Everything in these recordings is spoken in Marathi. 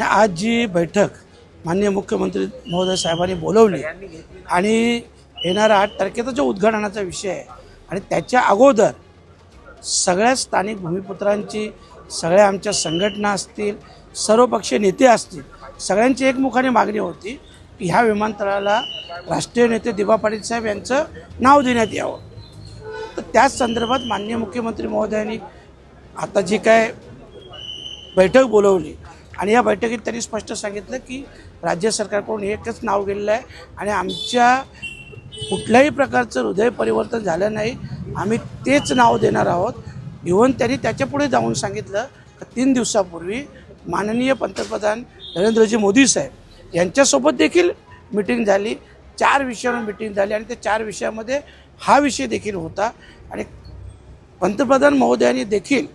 आज जी बैठक माननीय मुख्यमंत्री महोदय साहेबांनी बोलवली आणि येणारा 8 तारखेचा जो उद्घाटनाचा विषय आहे आणि त्याच्या अगोदर सगळ्या स्थानिक भूमिपुत्रांची, सगळ्या आमच्या संघटना असतील, सर्वपक्षीय नेते असतील, सगळ्यांची एकमुखाने मागणी होती की ह्या विमानतळाला राष्ट्रीय नेते दिबा पाटील साहेब यांचं नाव देण्यात यावं. तर त्याच संदर्भात माननीय मुख्यमंत्री महोदयांनी आता जी काय बैठक बोलवली आणि या बैठकीत त्यांनी स्पष्ट सांगितलं की राज्य सरकारकडून एकच नाव गेलेलं आहे आणि आमच्या कुठल्याही प्रकारचं हृदय परिवर्तन झालं नाही, आम्ही तेच नाव देणार आहोत. इव्हन त्यांनी त्याच्यापुढे जाऊन सांगितलं की 3 दिवसापूर्वी माननीय पंतप्रधान नरेंद्रजी मोदी साहेब यांच्यासोबत देखील मिटिंग झाली, 4 विषयावर मिटिंग झाली आणि त्या 4 विषयामध्ये हा विषय देखील होता आणि पंतप्रधान महोदयांनी देखील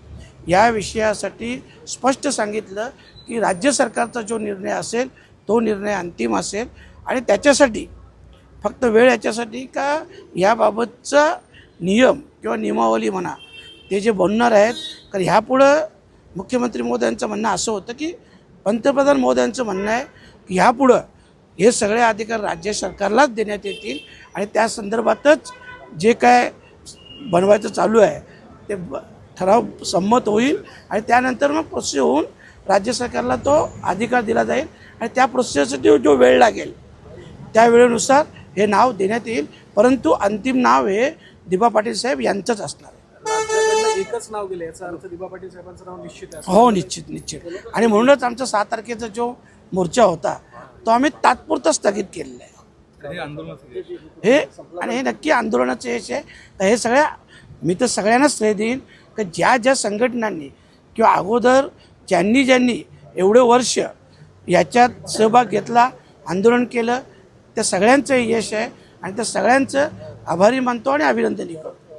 या विषयासाठी स्पष्ट सांगितलं की राज्य सरकारचा जो निर्णय असेल तो निर्णय अंतिम असेल आणि त्याच्यासाठी फक्त वेळ याच्यासाठी का याबाबतचा नियम किंवा नियमावली म्हणा ते जे बनणार आहेत. कारण ह्यापुढं मुख्यमंत्री महोदयांचं म्हणणं असं होतं की पंतप्रधान महोदयांचं म्हणणं आहे की ह्यापुढं हे सगळे अधिकार राज्य सरकारलाच देण्यात येतील आणि त्या संदर्भातच जे काय बनवायचं चालू आहे ते ठराव संमत होईल आणि त्यानंतर मग प्रोसेस होऊन राज्य सरकारला तो अधिकार दिला जाईल आणि त्या प्रोसेससाठी जो वेळ लागेल त्या वेळेनुसार हे नाव देण्यात येईल. परंतु अंतिम नाव हे दिबा पाटील साहेब यांचंच असणार आहे. राज्याकडनं एकच नाव गेलं याचा अर्थ दिबा पाटील साहेबांचं नाव निश्चित आहे. हो, निश्चित. आणि म्हणूनच आमचा 6 तारखेचा जो मोर्चा होता तो आम्ही तात्पुरता स्थगित केलेला आहे. हे आणि हे नक्की आंदोलनाचं यश आहे. तर हे सगळ्या मी तर सगळ्यांनाच श्रेय देईन की ज्या संघटनांनी किंवा अगोदर ज्यांनी एवढे वर्ष याच्यात सहभाग घेतला, आंदोलन केलं, त्या सगळ्यांचं यश आहे आणि त्या सगळ्यांचं आभारी मानतो आणि अभिनंदनही करतो.